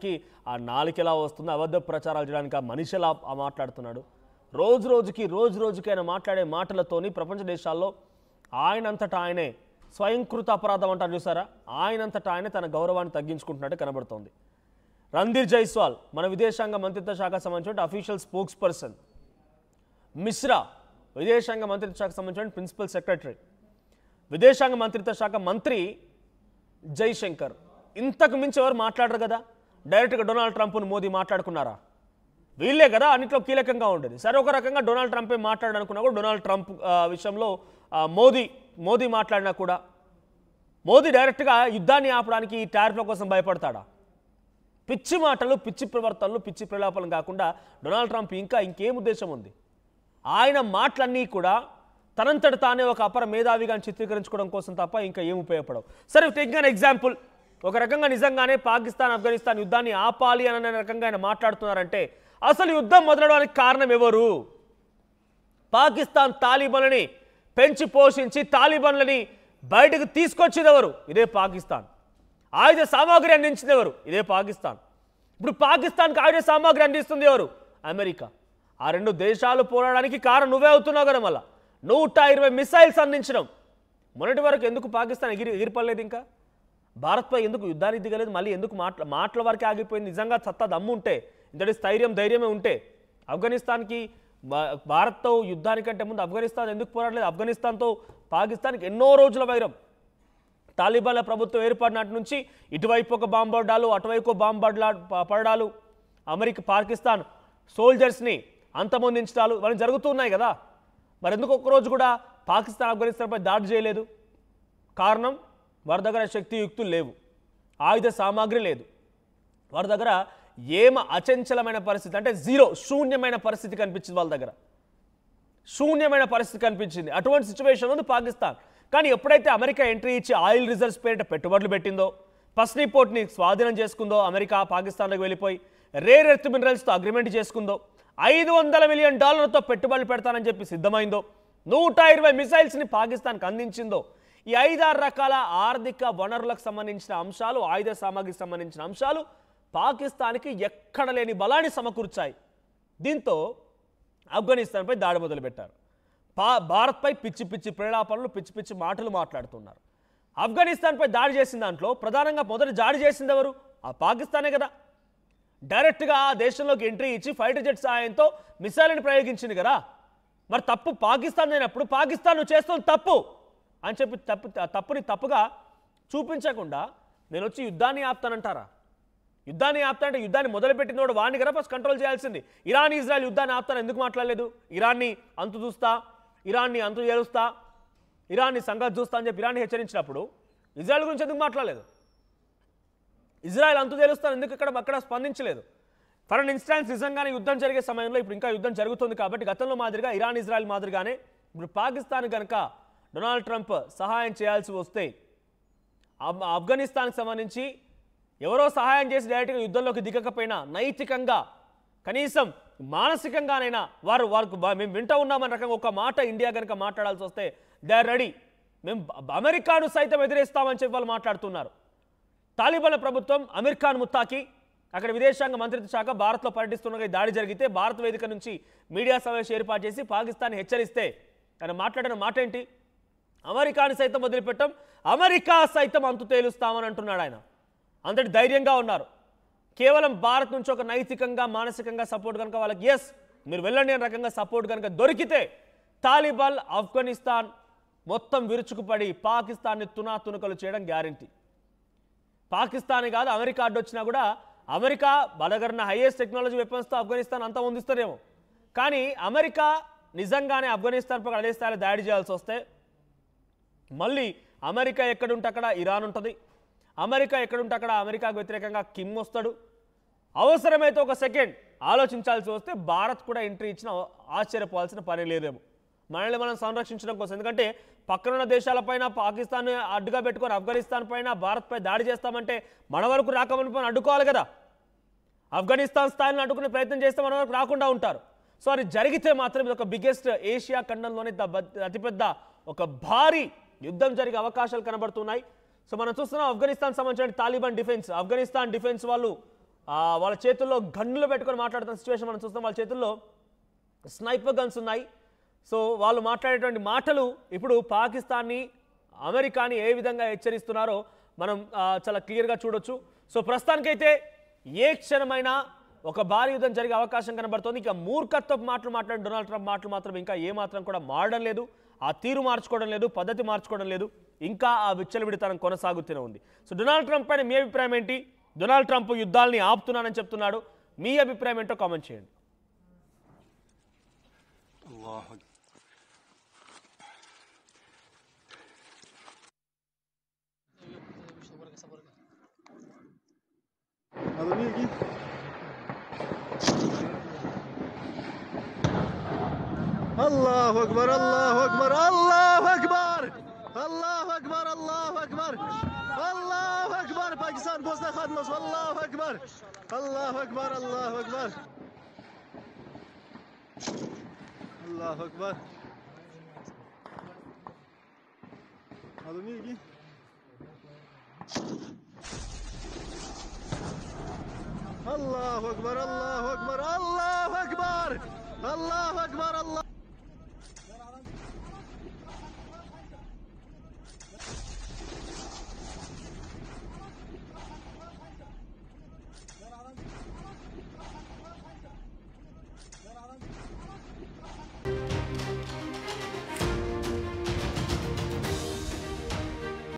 నోటికి ఆ నాలుకెలా వస్తుంది, అబద్ధ ప్రచారాలు చేయడానికి ఆ మనిషిలా మాట్లాడుతున్నాడు. రోజు రోజుకి ఆయన మాట్లాడే మాటలతోని ప్రపంచ దేశాల్లో ఆయనంతటా ఆయనే స్వయంకృత అపరాధం అంటారు చూసారా, ఆయనంతటా ఆయన తన గౌరవాన్ని తగ్గించుకుంటున్నట్టు కనబడుతోంది. రణ్ధీర్ జైస్వాల్ మన విదేశాంగ మంత్రిత్వ శాఖ సంబంధించిన అఫీషియల్ స్పోక్స్ పర్సన్, మిశ్రా విదేశాంగ మంత్రిత్వ శాఖ సంబంధించిన ప్రిన్సిపల్ సెక్రటరీ, విదేశాంగ మంత్రిత్వ శాఖ మంత్రి జైశంకర్, ఇంతకు మించి ఎవరు మాట్లాడరు కదా. డైరెక్ట్గా డొనాల్డ్ ట్రంప్ను మోదీ మాట్లాడుకున్నారా? వీళ్ళే కదా అన్నింటిలో కీలకంగా ఉండేది. సరే, ఒక రకంగా డొనాల్డ్ ట్రంపే మాట్లాడాలనుకున్నా కూడా డొనాల్డ్ ట్రంప్ విషయంలో మోదీ మాట్లాడినా కూడా మోదీ డైరెక్ట్గా యుద్ధాన్ని ఆపడానికి ఈ టారిఫ్ల కోసం భయపడతాడా? పిచ్చి మాటలు, పిచ్చి ప్రవర్తనలు, పిచ్చి ప్రలాపాలు కాకుండా డొనాల్డ్ ట్రంప్ ఇంకేం ఉద్దేశం ఉంది? ఆయన మాటలన్నీ కూడా తనంతట తానే ఒక అపర మేధావిగా చిత్రీకరించుకోవడం కోసం తప్ప ఇంకా ఏం ఉపయోగపడవు. సరే, టేకింగ్ అన్ ఎగ్జాంపుల్, ఒక రకంగా నిజంగానే పాకిస్తాన్ ఆఫ్ఘనిస్తాన్ యుద్ధాన్ని ఆపాలి అనే రకంగా ఆయన మాట్లాడుతున్నారంటే అసలు యుద్ధం మొదలవడానికి కారణం ఎవరు? పాకిస్తాన్ తాలిబాన్లని పెంచి పోషించి తాలిబాన్లని బయటకు తీసుకొచ్చేది ఎవరు? ఇదే పాకిస్తాన్. ఆయుధ సామాగ్రి అందించింది ఎవరు? ఇదే పాకిస్తాన్. ఇప్పుడు పాకిస్తాన్కి ఆయుధ సామాగ్రి అందిస్తుంది ఎవరు? అమెరికా. ఆ రెండు దేశాలు పోరాడడానికి కారణం నువ్వే అవుతున్నావు కదా. మళ్ళా 120 మిసైల్స్ అందించడం. మొన్నటి వరకు ఎందుకు పాకిస్తాన్ ఎగిరిపడలేదు? ఇంకా భారత్పై ఎందుకు యుద్ధానికి దిగలేదు? మళ్ళీ ఎందుకు మాటల వరకే ఆగిపోయింది? నిజంగా సత్తా దమ్ము ఉంటే, ఇంతటి ధైర్యమే ఉంటే ఆఫ్ఘనిస్తాన్కి భారత్తో యుద్ధానికంటే ముందు ఆఫ్ఘనిస్తాన్ ఎందుకు పోరాడలేదు? ఆఫ్ఘనిస్తాన్తో పాకిస్తాన్కి ఎన్నో రోజుల వైరం. తాలిబాన్ల ప్రభుత్వం ఏర్పడినట్టు నుంచి ఇటువైపు ఒక బాంబు పడ్డాలు, అటువైపు బాంబు పడడాలు, అమెరికా పాకిస్తాన్ సోల్జర్స్ని అంతమొందించడాలు ఇవన్నీ జరుగుతున్నాయి కదా. మరి ఎందుకు ఒక్కరోజు కూడా పాకిస్తాన్ ఆఫ్ఘనిస్తాన్పై దాడి చేయలేదు? కారణం, వారి దగ్గర శక్తియుక్తులు లేవు, ఆయుధ సామాగ్రి లేదు, వారి దగ్గర అచంచలమైన పరిస్థితి అంటే శూన్యమైన పరిస్థితి కనిపించింది. వాళ్ళ దగ్గర శూన్యమైన పరిస్థితి కనిపించింది. అటువంటి సిచ్యువేషన్ ఉంది పాకిస్తాన్. కానీ ఎప్పుడైతే అమెరికా ఎంట్రీ ఇచ్చి ఆయిల్ రిజర్వ్స్ పేరిట పెట్టుబడులు పెట్టిందో, పస్నీ పోర్ట్ని స్వాధీనం చేసుకుందో, అమెరికా పాకిస్తాన్లోకి వెళ్ళిపోయి రేర్ ఎర్త్ మినరల్స్తో అగ్రిమెంట్ చేసుకుందో, $500 మిలియన్ పెట్టుబడులు పెడతానని చెప్పి సిద్ధమైందో, 120 మిసైల్స్ని పాకిస్తాన్కి అందించిందో, ఈ 5-6 రకాల ఆర్థిక వనరులకు సంబంధించిన అంశాలు, ఆయుధ సామాగ్రికి సంబంధించిన అంశాలు పాకిస్తాన్కి ఎక్కడ లేని బలాన్ని సమకూర్చాయి. దీంతో ఆఫ్ఘనిస్తాన్పై దాడి మొదలుపెట్టారు. భారత్పై పిచ్చి ప్రేలాపనలు, పిచ్చి మాటలు మాట్లాడుతున్నారు. ఆఫ్ఘనిస్తాన్పై దాడి చేసిన దాంట్లో ప్రధానంగా మొదటి దాడి చేసింది ఎవరు? ఆ పాకిస్తానే కదా. డైరెక్ట్గా ఆ దేశంలోకి ఎంట్రీ ఇచ్చి ఫైటర్ జెట్ సహాయంతో మిసైల్ని ప్రయోగించింది కదా. మరి తప్పు పాకిస్తాన్ అయినప్పుడు పాకిస్తాన్ చేస్తుంది తప్పు అని చెప్పి తప్పుని తప్పుగా చూపించకుండా నేను వచ్చి యుద్ధాన్ని ఆపుతానంటారా? యుద్ధాన్ని ఆపుతానంటే యుద్ధాన్ని మొదలుపెట్టినోడు వాడిని కదా ఫస్ట్ కంట్రోల్ చేయాల్సింది. ఇరాన్ ఇజ్రాయెల్ యుద్ధాన్ని ఆపుతాను ఎందుకు మాట్లాడలేదు? ఇరాన్ని అంతు చూస్తా, ఇరాన్ని అంతు చేరుస్తా, ఇరాన్ని సంగతి చూస్తా అని చెప్పి ఇరాన్ని హెచ్చరించినప్పుడు ఇజ్రాయెల్ గురించి ఎందుకు మాట్లాడలేదు? ఇజ్రాయెల్ అంతు తెలుస్తాను ఎందుకు అక్కడ స్పందించలేదు? ఫర్ అన్ ఇన్స్టాన్స్ నిజంగానే యుద్ధం జరిగే సమయంలో ఇప్పుడు ఇంకా యుద్ధం జరుగుతుంది కాబట్టి గతంలో మాదిరిగా ఇరాన్ ఇజ్రాయెల్ మాదిరిగానే ఇప్పుడు పాకిస్తాన్ కనుక డొనాల్డ్ ట్రంప్ సహాయం చేయాల్సి వస్తే ఆఫ్ఘనిస్తాన్కి సంబంధించి ఎవరో సహాయం చేసి డైరెక్ట్గా యుద్ధంలోకి దిగకపోయినా నైతికంగా కనీసం మానసికంగానైనా వారికి మేము వింటూ ఉన్నామన్న రకంగా ఒక మాట ఇండియా కనుక మాట్లాడాల్సి వస్తే దే ఆర్ రెడీ, మేము అమెరికాను సైతం ఎదిరేస్తామని చెప్పి వాళ్ళు మాట్లాడుతున్నారు. తాలిబాన్ల ప్రభుత్వం అమీర్ ఖాన్ ముత్తాకి అక్కడ విదేశాంగ మంత్రిత్వ శాఖ భారత్లో పర్యటిస్తుండగా దాడి జరిగితే భారత్ వేదిక నుంచి మీడియా సమావేశం ఏర్పాటు చేసి పాకిస్తాన్ హెచ్చరిస్తే ఆయన మాట్లాడిన మాట ఏంటి? అమెరికాని సైతం వదిలిపెట్టాం, అమెరికా సైతం అంతు తేలుస్తామని అంటున్నాడు ఆయన. అంతటి ధైర్యంగా ఉన్నారు. కేవలం భారత్ నుంచి ఒక నైతికంగా మానసికంగా సపోర్ట్ కనుక వాళ్ళకి ఎస్ మీరు వెళ్ళండి అనే రకంగా సపోర్ట్ కనుక దొరికితే తాలిబాన్ ఆఫ్ఘనిస్తాన్ మొత్తం విరుచుకుపడి పాకిస్తాన్ని తునాతునకలు చేయడం గ్యారంటీ. పాకిస్తాన్ కాదు అమెరికా అడ్డొచ్చినా కూడా అమెరికా బలగరన హైయెస్ట్ టెక్నాలజీ వెపన్స్తో ఆఫ్ఘనిస్తాన్ అంతా ఉందిస్తారేమో, కానీ అమెరికా నిజంగానే ఆఫ్ఘనిస్తాన్ పై అదే స్థాయిలో దాడి చేయాల్సి వస్తే మళ్ళీ అమెరికా ఎక్కడుంటే అక్కడ ఇరాన్ ఉంటుంది, అమెరికా ఎక్కడుంటే అక్కడ అమెరికాకు వ్యతిరేకంగా కిమ్ వస్తాడు. అవసరమైతే ఒక సెకండ్ ఆలోచించాల్సి వస్తే భారత్ కూడా ఎంట్రీ ఇచ్చిన ఆశ్చర్యపోవాల్సిన పని లేదేమో మనల్ని మనం సంరక్షించడం కోసం. ఎందుకంటే పక్కనున్న దేశాలపైన పాకిస్తాన్ అడ్డుగా పెట్టుకొని ఆఫ్ఘనిస్తాన్ పైన భారత్పై దాడి చేస్తామంటే మన వరకు రాకమని పని అడ్డుకోవాలి కదా. ఆఫ్ఘనిస్తాన్ స్థాయిని అడ్డుకునే ప్రయత్నం చేస్తే మన వరకు రాకుండా ఉంటారు. సో అది జరిగితే మాత్రం ఇది ఒక బిగ్గెస్ట్ ఏషియా ఖండంలోని అతిపెద్ద ఒక భారీ యుద్ధం జరిగే అవకాశాలు కనబడుతున్నాయి. సో మనం చూస్తున్నాం ఆఫ్ఘనిస్తాన్ సంబంధించిన తాలిబాన్ డిఫెన్స్, ఆఫ్ఘనిస్తాన్ డిఫెన్స్ వాళ్ళు వాళ్ళ చేతుల్లో గన్నులు పెట్టుకొని మాట్లాడుతున్న సిచ్యువేషన్ మనం చూస్తాం. వాళ్ళ చేతుల్లో స్నైపర్ గన్స్ ఉన్నాయి. సో వాళ్ళు మాట్లాడేటువంటి మాటలు ఇప్పుడు పాకిస్తాన్ని అమెరికాని ఏ విధంగా హెచ్చరిస్తున్నారో మనం చాలా క్లియర్గా చూడొచ్చు. సో ప్రస్తుతానికైతే ఏ క్షణమైనా ఒక భారీ యుద్ధం జరిగే అవకాశం కనబడుతోంది. ఇక మూర్ఖత్వపు మాటలు మాట్లాడిన డొనాల్డ్ ట్రంప్ మాటలు మాత్రం ఇంకా ఏమాత్రం కూడా మారడం లేదు. ఆ తీరు మార్చుకోవడం లేదు, పద్ధతి మార్చుకోవడం లేదు. ఇంకా ఆ విచ్చలవిడితనం కొనసాగుతూనే ఉంది. సో డొనాల్డ్ ట్రంప్ పైన మీ అభిప్రాయం ఏంటి? డొనాల్డ్ ట్రంప్ యుద్ధాలని ఆపుతున్నానని చెప్తున్నాడు. మీ అభిప్రాయం ఏంటో కామెంట్ చేయండి. الله أكبر الله أكبر الله أكبر الله أكبر الله أكبر الله أكبر باكستان بوسنا خدمس الله أكبر الله أكبر الله أكبر الله أكبر هذا مين الله أكبر الله أكبر الله أكبر الله أكبر الله